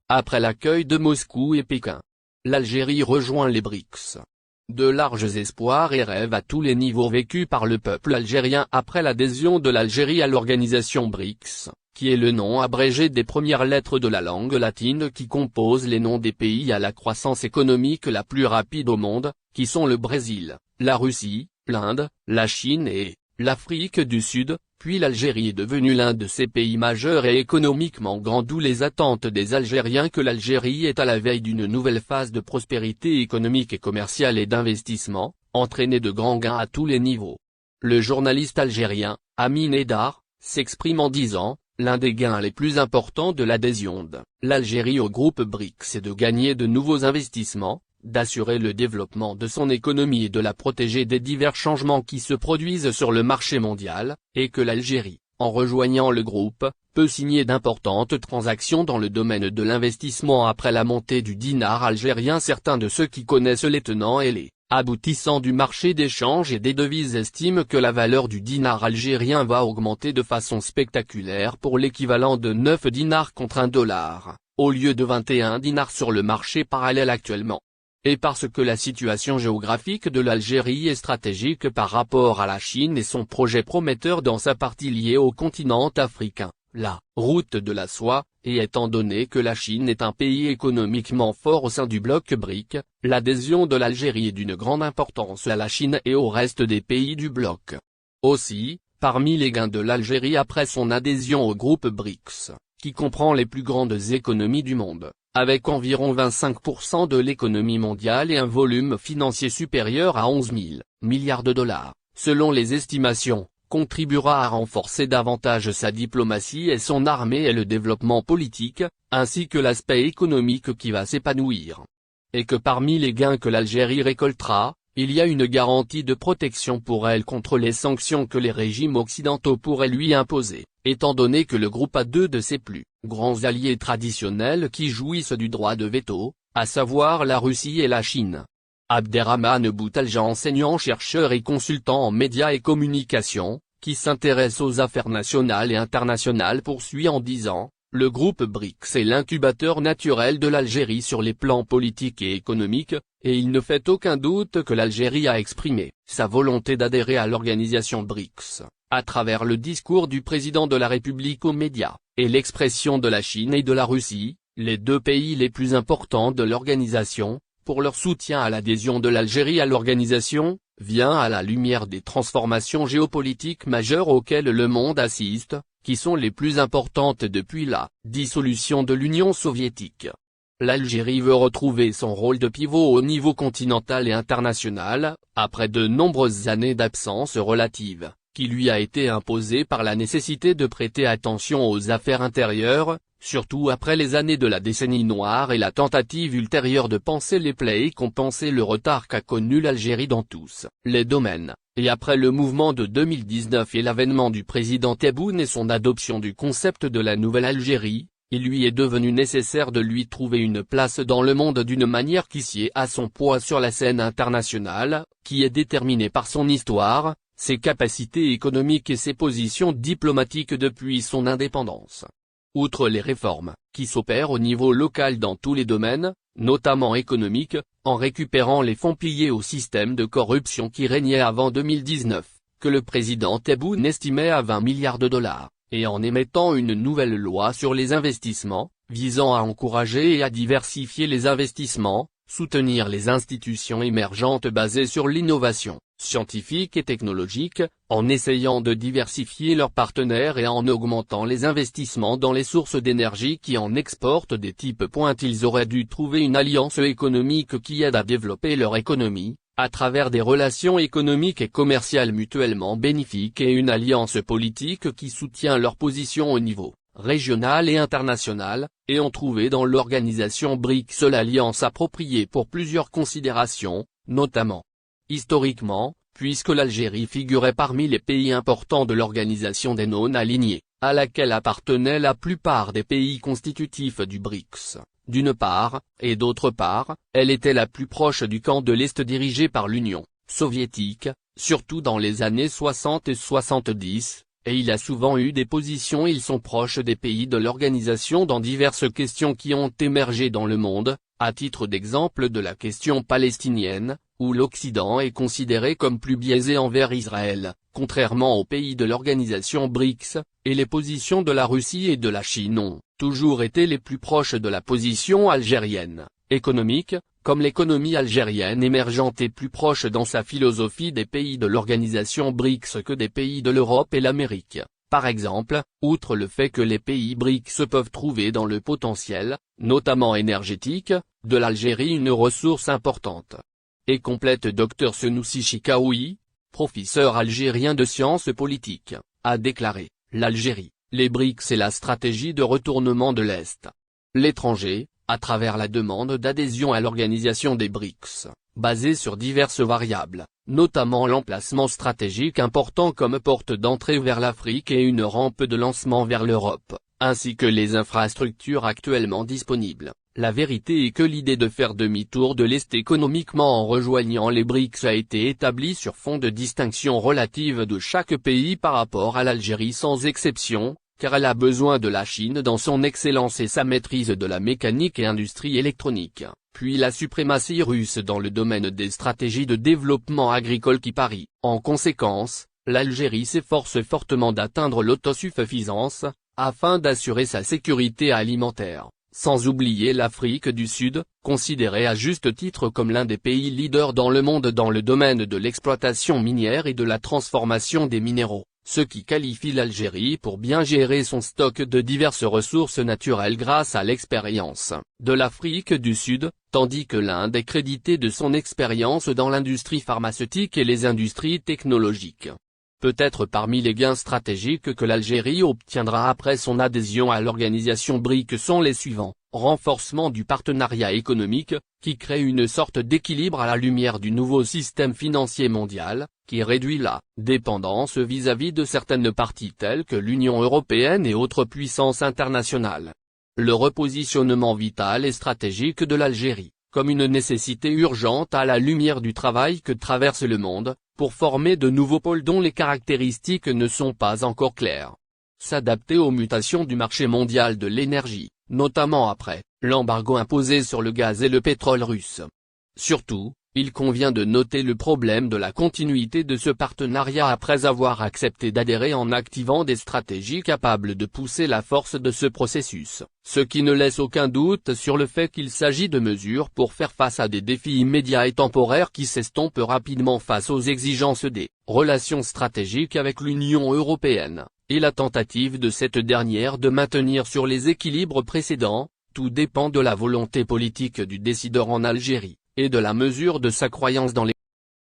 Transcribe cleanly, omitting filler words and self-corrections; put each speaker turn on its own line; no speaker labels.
après l'accueil de Moscou et Pékin. L'Algérie rejoint les BRICS. De larges espoirs et rêves à tous les niveaux vécus par le peuple algérien après l'adhésion de l'Algérie à l'organisation BRICS, qui est le nom abrégé des premières lettres de la langue latine qui composent les noms des pays à la croissance économique la plus rapide au monde, qui sont le Brésil, la Russie, l'Inde, la Chine et l'Afrique du Sud, puis l'Algérie est devenue l'un de ces pays majeurs et économiquement grands, d'où les attentes des Algériens que l'Algérie est à la veille d'une nouvelle phase de prospérité économique et commerciale et d'investissement, entraînée de grands gains à tous les niveaux. Le journaliste algérien, Amin Eddar, s'exprime en disant: l'un des gains les plus importants de l'adhésion de l'Algérie au groupe BRICS est de gagner de nouveaux investissements, d'assurer le développement de son économie et de la protéger des divers changements qui se produisent sur le marché mondial, et que l'Algérie, en rejoignant le groupe, peut signer d'importantes transactions dans le domaine de l'investissement après la montée du dinar algérien. Certains de ceux qui connaissent les tenants et les aboutissants du marché d'échange et des devises estiment que la valeur du dinar algérien va augmenter de façon spectaculaire pour l'équivalent de 9 dinars contre $1, au lieu de 21 dinars sur le marché parallèle actuellement. Et parce que la situation géographique de l'Algérie est stratégique par rapport à la Chine et son projet prometteur dans sa partie liée au continent africain, la route de la soie, et étant donné que la Chine est un pays économiquement fort au sein du bloc BRIC, l'adhésion de l'Algérie est d'une grande importance à la Chine et au reste des pays du bloc. Aussi, parmi les gains de l'Algérie après son adhésion au groupe BRICS, qui comprend les plus grandes économies du monde, avec environ 25% de l'économie mondiale et un volume financier supérieur à 11 000 milliards de dollars, selon les estimations, contribuera à renforcer davantage sa diplomatie et son armée et le développement politique, ainsi que l'aspect économique qui va s'épanouir. Et que parmi les gains que l'Algérie récoltera, il y a une garantie de protection pour elle contre les sanctions que les régimes occidentaux pourraient lui imposer, étant donné que le groupe a deux de ses plus grands alliés traditionnels qui jouissent du droit de veto, à savoir la Russie et la Chine. Abderrahmane Boutalja, enseignant, chercheur et consultant en médias et communications, qui s'intéresse aux affaires nationales et internationales, poursuit en disant: le groupe BRICS est l'incubateur naturel de l'Algérie sur les plans politiques et économiques, et il ne fait aucun doute que l'Algérie a exprimé sa volonté d'adhérer à l'organisation BRICS, à travers le discours du président de la République aux médias, et l'expression de la Chine et de la Russie, les deux pays les plus importants de l'organisation, pour leur soutien à l'adhésion de l'Algérie à l'organisation, vient à la lumière des transformations géopolitiques majeures auxquelles le monde assiste, qui sont les plus importantes depuis la dissolution de l'Union soviétique. L'Algérie veut retrouver son rôle de pivot au niveau continental et international, après de nombreuses années d'absence relative, qui lui a été imposée par la nécessité de prêter attention aux affaires intérieures, surtout après les années de la décennie noire et la tentative ultérieure de panser les plaies et compenser le retard qu'a connu l'Algérie dans tous les domaines, et après le mouvement de 2019 et l'avènement du président Tebboune et son adoption du concept de la nouvelle Algérie, il lui est devenu nécessaire de lui trouver une place dans le monde d'une manière qui sied à son poids sur la scène internationale, qui est déterminée par son histoire, ses capacités économiques et ses positions diplomatiques depuis son indépendance. Outre les réformes, qui s'opèrent au niveau local dans tous les domaines, notamment économiques, en récupérant les fonds pillés au système de corruption qui régnait avant 2019, que le président Tebboune estimait à 20 milliards de dollars, et en émettant une nouvelle loi sur les investissements, visant à encourager et à diversifier les investissements, soutenir les institutions émergentes basées sur l'innovation scientifique et technologique, en essayant de diversifier leurs partenaires et en augmentant les investissements dans les sources d'énergie qui en exportent des types. Ils auraient dû trouver une alliance économique qui aide à développer leur économie, à travers des relations économiques et commerciales mutuellement bénéfiques et une alliance politique qui soutient leur position au niveau régional et international, et ont trouvé dans l'organisation BRICS l'alliance appropriée pour plusieurs considérations, notamment historiquement, puisque l'Algérie figurait parmi les pays importants de l'organisation des non-alignés, à laquelle appartenaient la plupart des pays constitutifs du BRICS, d'une part, et d'autre part, elle était la plus proche du camp de l'Est dirigé par l'Union soviétique, surtout dans les années 60 et 70, et il a souvent eu des positions. Ils sont proches des pays de l'organisation dans diverses questions qui ont émergé dans le monde, à titre d'exemple de la question palestinienne, où l'Occident est considéré comme plus biaisé envers Israël, contrairement aux pays de l'organisation BRICS, et les positions de la Russie et de la Chine ont toujours été les plus proches de la position algérienne, économique, comme l'économie algérienne émergente est plus proche dans sa philosophie des pays de l'organisation BRICS que des pays de l'Europe et l'Amérique. Par exemple, outre le fait que les pays BRICS peuvent trouver dans le potentiel, notamment énergétique, de l'Algérie une ressource importante. Et complète Dr Senoussi Chikaoui, professeur algérien de sciences politiques, a déclaré, l'Algérie, les BRICS et la stratégie de retournement de l'Est. L'étranger, à travers la demande d'adhésion à l'organisation des BRICS, basée sur diverses variables, notamment l'emplacement stratégique important comme porte d'entrée vers l'Afrique et une rampe de lancement vers l'Europe, ainsi que les infrastructures actuellement disponibles. La vérité est que l'idée de faire demi-tour de l'Est économiquement en rejoignant les BRICS a été établie sur fond de distinction relative de chaque pays par rapport à l'Algérie sans exception, car elle a besoin de la Chine dans son excellence et sa maîtrise de la mécanique et industrie électronique, puis la suprématie russe dans le domaine des stratégies de développement agricole qui parient. En conséquence, l'Algérie s'efforce fortement d'atteindre l'autosuffisance, afin d'assurer sa sécurité alimentaire, sans oublier l'Afrique du Sud, considérée à juste titre comme l'un des pays leaders dans le monde dans le domaine de l'exploitation minière et de la transformation des minéraux, ce qui qualifie l'Algérie pour bien gérer son stock de diverses ressources naturelles grâce à l'expérience de l'Afrique du Sud, tandis que l'Inde est créditée de son expérience dans l'industrie pharmaceutique et les industries technologiques. Peut-être parmi les gains stratégiques que l'Algérie obtiendra après son adhésion à l'organisation BRICS sont les suivants. Renforcement du partenariat économique, qui crée une sorte d'équilibre à la lumière du nouveau système financier mondial, qui réduit la dépendance vis-à-vis de certaines parties telles que l'Union européenne et autres puissances internationales. Le repositionnement vital et stratégique de l'Algérie, comme une nécessité urgente à la lumière du travail que traverse le monde, pour former de nouveaux pôles dont les caractéristiques ne sont pas encore claires. S'adapter aux mutations du marché mondial de l'énergie, notamment après l'embargo imposé sur le gaz et le pétrole russe. Surtout, il convient de noter le problème de la continuité de ce partenariat après avoir accepté d'adhérer en activant des stratégies capables de pousser la force de ce processus, ce qui ne laisse aucun doute sur le fait qu'il s'agit de mesures pour faire face à des défis immédiats et temporaires qui s'estompent rapidement face aux exigences des relations stratégiques avec l'Union européenne, et la tentative de cette dernière de maintenir sur les équilibres précédents. Tout dépend de la volonté politique du décideur en Algérie, et de la mesure de sa croyance dans les